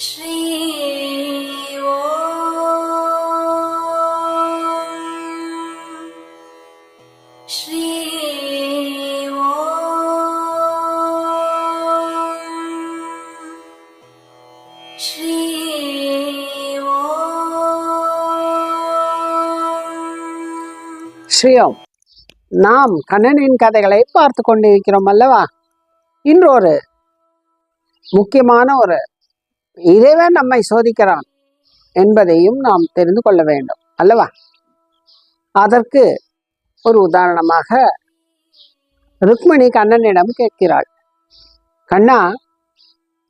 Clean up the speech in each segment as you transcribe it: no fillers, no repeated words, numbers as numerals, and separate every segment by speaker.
Speaker 1: ஸ்ரீ ஸ்ரீ ஸ்ரீ
Speaker 2: ஸ்ரீயோம். நாம் கண்ணனின் கதைகளை பார்த்து கொண்டிருக்கிறோம் அல்லவா? இன்றொரு முக்கியமான ஒரு இறைவன் நம்மை சோதிக்கிறான் என்பதையும் நாம் தெரிந்து கொள்ள வேண்டும் அல்லவா? அதற்கு ஒரு உதாரணமாக ருக்மிணி கண்ணனிடம் கேட்கிறாள், கண்ணா,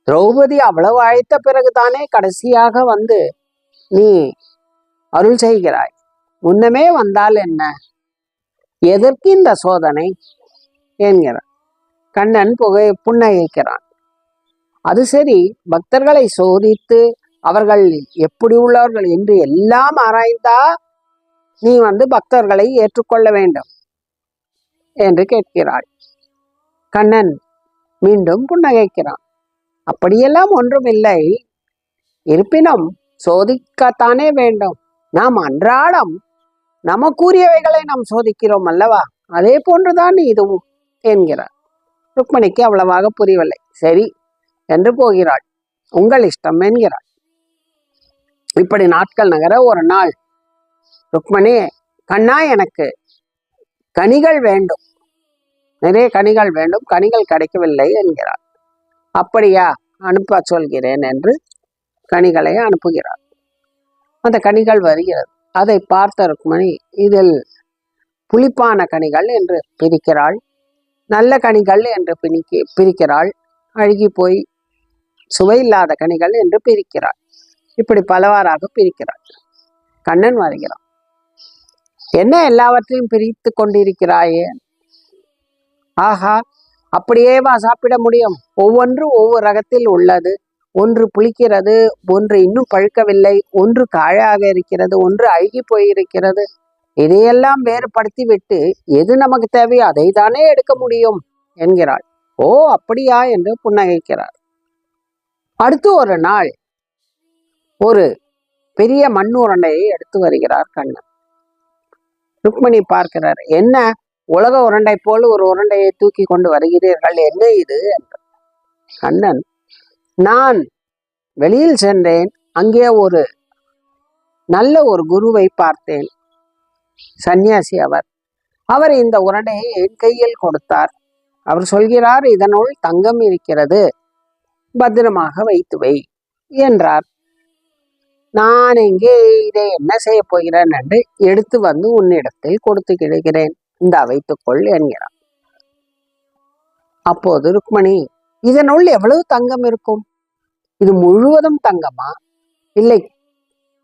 Speaker 2: திரௌபதி அவ்வளவு அழைத்த பிறகுதானே கடைசியாக வந்து நீ அருள் செய்கிறாய். முன்னமே வந்தால் என்ன? எதற்கு இந்த சோதனை என்கிறான். கண்ணன் புன்னகைக்கிறான். அது சரி, பக்தர்களை சோதித்து அவர்கள் எப்படி உள்ளவர்கள் என்று எல்லாம் ஆராய்ந்தா நீ பக்தர்களை ஏற்றுக்கொள்ள வேண்டும் என்று கேட்கிறாள். கண்ணன் மீண்டும் புன்னகைக்கிறான். அப்படியெல்லாம் ஒன்றும் இல்லை. இருப்பினும் சோதிக்கத்தானே வேண்டும். நாம் அன்றாடம் நமக்குரியவைகளை நாம் சோதிக்கிறோம் அல்லவா? அதே போன்றுதான் இதுவும் என்கிறார். ருக்மணிக்கு அவ்வளவாக புரியவில்லை. சரி என்று போகிறாள். உங்கள் இஷ்டம் என்கிறாள். இப்படி நாட்கள் நகர ஒரு நாள் ருக்மணி, கண்ணா, எனக்கு கனிகள் வேண்டும், நிறைய கனிகள் வேண்டும், கனிகள் கிடைக்கவில்லை என்கிறாள். அப்படியா, அனுப்ப சொல்கிறேன் என்று கனிகளை அனுப்புகிறாள். அந்த கனிகள் வருகிறது. அதை பார்த்த ருக்மணி இதில் புளிப்பான கனிகள் என்று பிரிக்கிறாள், நல்ல கனிகள் என்று பிரிக்கிறாள், அழுகி போய் சுவையில்லாத கனிகள் என்று பிரிக்கிறாள். இப்படி பலவாறாக பிரிக்கிறாள். கண்ணன் வருகிறான். என்ன எல்லாவற்றையும் பிரித்து கொண்டிருக்கிறாயே? ஆஹா, அப்படியேவா சாப்பிட முடியும்? ஒவ்வொன்றும் ஒவ்வொரு ரகத்தில் உள்ளது. ஒன்று புளிக்கிறது, ஒன்று இன்னும் பழுக்கவில்லை, ஒன்று காயாக இருக்கிறது, ஒன்று அழுகி போயிருக்கிறது. இதையெல்லாம் வேறுபடுத்தி விட்டு எது நமக்கு தேவையோ அதை தானே எடுக்க முடியும் என்கிறாள். ஓ, அப்படியா என்று புன்னகைக்கிறார். அடுத்து ஒரு நாள் ஒரு பெரிய மண் உருண்டையை எடுத்து வருகிறார் கண்ணன். ருக்மணி பார்க்கிறார். என்ன, உலக உருண்டை போல் ஒரு உருண்டையை தூக்கி கொண்டு வருகிறீர்கள், என்ன இது என்று. கண்ணன், நான் வெளியில் சென்றேன், அங்கே ஒரு நல்ல ஒரு குருவை பார்த்தேன், சன்னியாசி. அவர் இந்த உருண்டையை என் கையில் கொடுத்தார். அவர் சொல்கிறார், இதனுள் தங்கம் இருக்கிறது, பத்திரமாக வைத்து வை என்றார். நான் இங்கே இதை என்ன செய்ய போகிறேன் என்று எடுத்து வந்து உன்னிடத்தில் கொடுத்து கிடுகிறேன், இந்த வைத்துக்கொள் என்கிறார். அப்போது ருக்மணி, இதனுள் எவ்வளவு தங்கம் இருக்கும்? இது முழுவதும் தங்கமா, இல்லை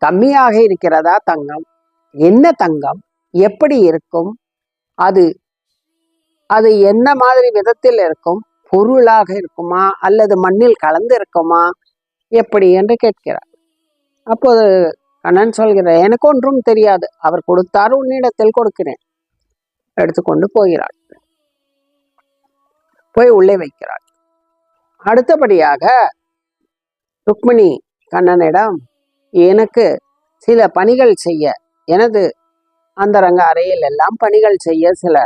Speaker 2: கம்மியாக இருக்கிறதா தங்கம்? என்ன தங்கம்? எப்படி இருக்கும்? அது அது என்ன மாதிரி விதத்தில் இருக்கும்? பொருளாக இருக்குமா அல்லது மண்ணில் கலந்து இருக்குமா, எப்படி என்று கேட்கிறார். அப்போது கண்ணன் சொல்கிறார், எனக்கு ஒன்றும் தெரியாது, அவர் கொடுத்தார், உன்னிடத்தில் கொடுக்கிறேன். எடுத்துக்கொண்டு போகிறாள். போய் உள்ளே வைக்கிறாள். அடுத்தபடியாக ருக்மிணி கண்ணனிடம், எனக்கு சில பணிகள் செய்ய, எனது அந்தரங்க அறையில் எல்லாம் பணிகள் செய்ய சில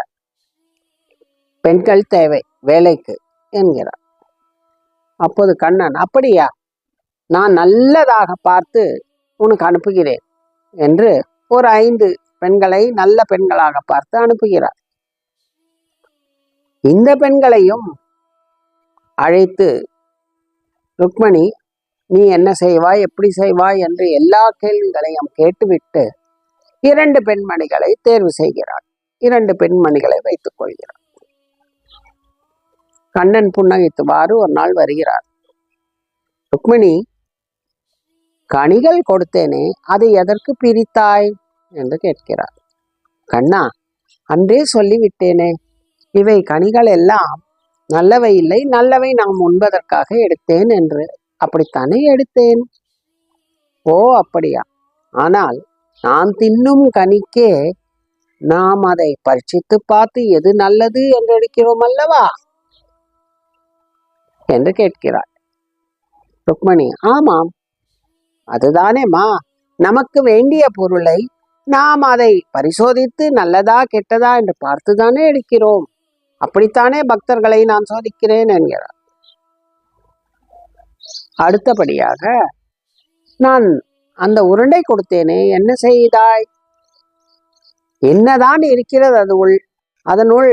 Speaker 2: பெண்கள் தேவை வேலைக்கு என்கிறார். அப்போது கண்ணன், அப்படியா, நான் நல்லதாக பார்த்து உனக்கு அனுப்புகிறேன் என்று ஒரு 5 பெண்களை நல்ல பெண்களாக பார்த்து அனுப்புகிறார். இந்த பெண்களையும் அழைத்து, ருக்மணி, நீ என்ன செய்வாய், எப்படி செய்வாய் என்று எல்லா கேள்விகளையும் கேட்டுவிட்டு 2 பெண்மணிகளை தேர்வு செய்கிறார். 2 பெண்மணிகளை வைத்துக் கொள்கிறார். கண்ணன் புன்னகைத்துவாறு ஒரு நாள் வருகிறார். ருக்மிணி, கனிகள் கொடுத்தேனே, அதை எதற்கு பிரித்தாய் என்று கேட்கிறார். கண்ணா, அன்றே சொல்லிவிட்டேனே, இவை கனிகள் எல்லாம் நல்லவை இல்லை, நல்லவை நாம் உண்பதற்காக எடுத்தேன் என்று. அப்படித்தானே எடுத்தேன். ஓ, அப்படியா? ஆனால் நான் தின்னும் கனிக்கே நாம் அதை பரீட்சித்து பார்த்து எது நல்லது என்று எடுக்கிறோம் அல்லவா என்று கேட்கிறார். ருக்மணி, ஆமாம், அதுதானேம்மா. நமக்கு வேண்டிய பொருளை நாம் அதை பரிசோதித்து நல்லதா கெட்டதா என்று பார்த்துதானே எடுக்கிறோம். அப்படித்தானே பக்தர்களை நான் சோதிக்கிறேன் என்கிறார். அடுத்தபடியாக, நான் அந்த உருண்டை கொடுத்தேனே, என்ன செய்தாய்? என்னதான் இருக்கிறது அதனுள்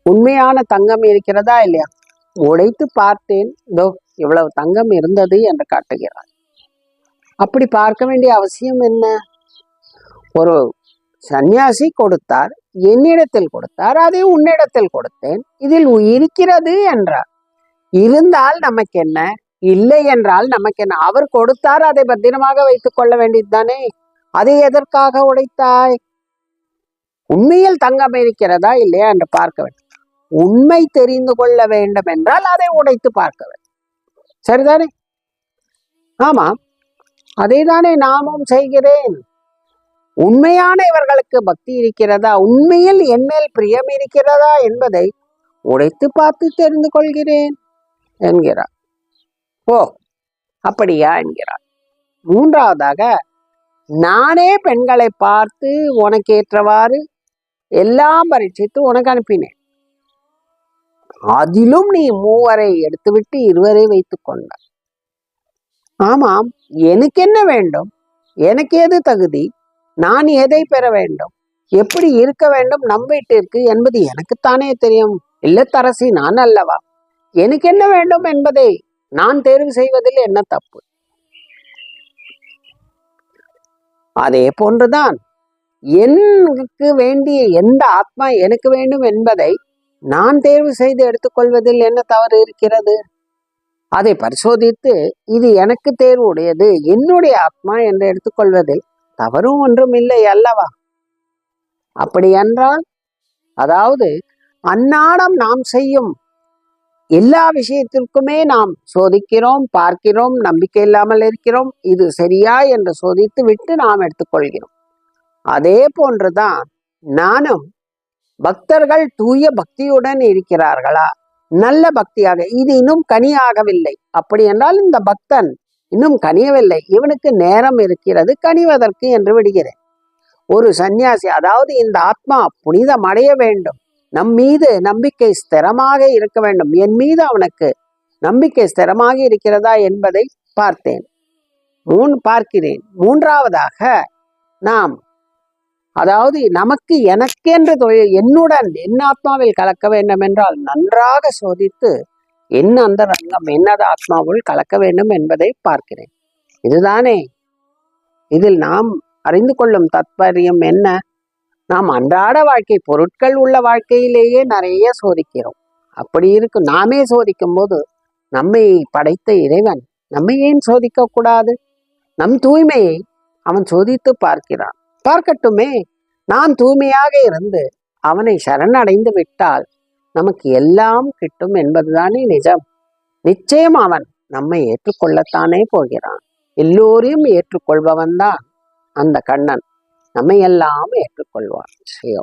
Speaker 2: உண்மையான தங்கம் இருக்கிறதா இல்லையா? உடைத்து பார்த்தேன், இதோ இவ்வளவு தங்கம் இருந்தது என்று காட்டுகிறார். அப்படி பார்க்க வேண்டிய அவசியம் என்ன? ஒரு சந்நியாசி கொடுத்தார், என்னிடத்தில் கொடுத்தார், அதை உன்னிடத்தில் கொடுத்தேன், இதில் இருக்கிறது என்றார். இருந்தால் நமக்கு என்ன, இல்லை என்றால் நமக்கு என்ன? அவர் கொடுத்தார், அதை பத்திரமாக வைத்துக் கொள்ள வேண்டியது தானே. அதை எதற்காக உடைத்தாய்? உண்மையில் தங்கம் இருக்கிறதா இல்லையா என்று பார்க்க வேண்டும். உண்மை தெரிந்து கொள்ள வேண்டும் என்றால் அதை உடைத்து பார்க்க வேண்டும். சரிதானே? ஆமாம், அதை தானே நாமும் செய்கிறேன். உண்மையான இவர்களுக்கு பக்தி இருக்கிறதா, உண்மையில் என்மேல் பிரியம் இருக்கிறதா என்பதை உடைத்து பார்த்து தெரிந்து கொள்கிறேன் என்கிறார். ஓ, அப்படியா என்கிறார். மூன்றாவதாக, நானே பெண்களை பார்த்து உனக்கு ஏற்றவாறு எல்லாம் பரீட்சித்து உனக்கு அனுப்பினேன். அதிலும் நீ 3 எடுத்துவிட்டு 2 வைத்துக் கொண்டாய். ஆமாம், எனக்கு என்ன வேண்டும்? எனக்கு எது தகுதி? நான் எதை பெற வேண்டும்? எப்படி இருக்க வேண்டும் நம் வீட்டிற்கு என்பது எனக்குத்தானே தெரியும். இல்லத்தரசி நான் அல்லவா? எனக்கு என்ன வேண்டும் என்பதை நான் தேர்வு செய்வதில் என்ன தப்பு? அதே போன்றுதான் எனக்கு வேண்டிய எந்த ஆத்மா எனக்கு வேண்டும் என்பதை நான் தேர்வு செய்து எடுத்துக்கொள்வதில் என்ன தவறு இருக்கிறது? அதை பரிசோதித்து இது எனக்கு தேர்வு உடையது, என்னுடைய ஆத்மா என்று எடுத்துக்கொள்வதில் தவறும் ஒன்றும் இல்லை அல்லவா? அப்படி என்றால், அதாவது அன்னாடம் நாம் செய்யும் எல்லா விஷயத்திற்குமே நாம் சோதிக்கிறோம், பார்க்கிறோம், நம்பிக்கை இல்லாமல் இருக்கிறோம், இது சரியா என்று சோதித்து விட்டு நாம் எடுத்துக்கொள்கிறோம். அதே போன்றுதான் நானும் பக்தர்கள் தூய பக்தியுடன் இருக்கிறார்களா, நல்ல பக்தியாக, இது இன்னும் கனியாகவில்லை. அப்படி என்றால் இந்த பக்தன் இன்னும் கனியவில்லை, இவனுக்கு நேரம் இருக்கிறது கனிவதற்கு என்று விடுகிறேன். ஒரு சந்நியாசி, அதாவது இந்த ஆத்மா புனிதம் அடைய வேண்டும், நம் மீது நம்பிக்கை ஸ்திரமாக இருக்க வேண்டும், என் மீது அவனுக்கு நம்பிக்கை ஸ்திரமாக இருக்கிறதா என்பதை பார்க்கிறேன். மூன்றாவதாக, நாம் அதாவது நமக்கு எனக்கென்று என்னுடன் என் ஆத்மாவில் கலக்க வேண்டும் என்றால் நன்றாக சோதித்து என்ன அந்த ரங்கம் என்னது ஆத்மாவுள் கலக்க வேண்டும் என்பதை பார்க்கிறேன். இதுதானே இதில் நாம் அறிந்து கொள்ளும் தாத்பரியம் என்ன? நாம் அன்றாட வாழ்க்கை, பொருட்கள் உள்ள வாழ்க்கையிலேயே நிறைய சோதிக்கிறோம். அப்படி இருக்கும் நாமே சோதிக்கும் போது நம்மை படைத்த இறைவன் நம்மை ஏன் சோதிக்க கூடாது? நம் தூய்மையை அவன் சோதித்து பார்க்கிறான். பார்க்கட்டுமே. நான் தூய்மையாக இருந்து அவனை சரணடைந்து விட்டால் நமக்கு எல்லாம் கிட்டும் என்பதுதானே நிஜம். நிச்சயம் அவன் நம்மை ஏற்றுக்கொள்ளத்தானே போகிறான். எல்லோரையும் ஏற்றுக்கொள்பவன் தான் அந்த கண்ணன். நம்மை எல்லாம் ஏற்றுக்கொள்வான். ஸ்ரீ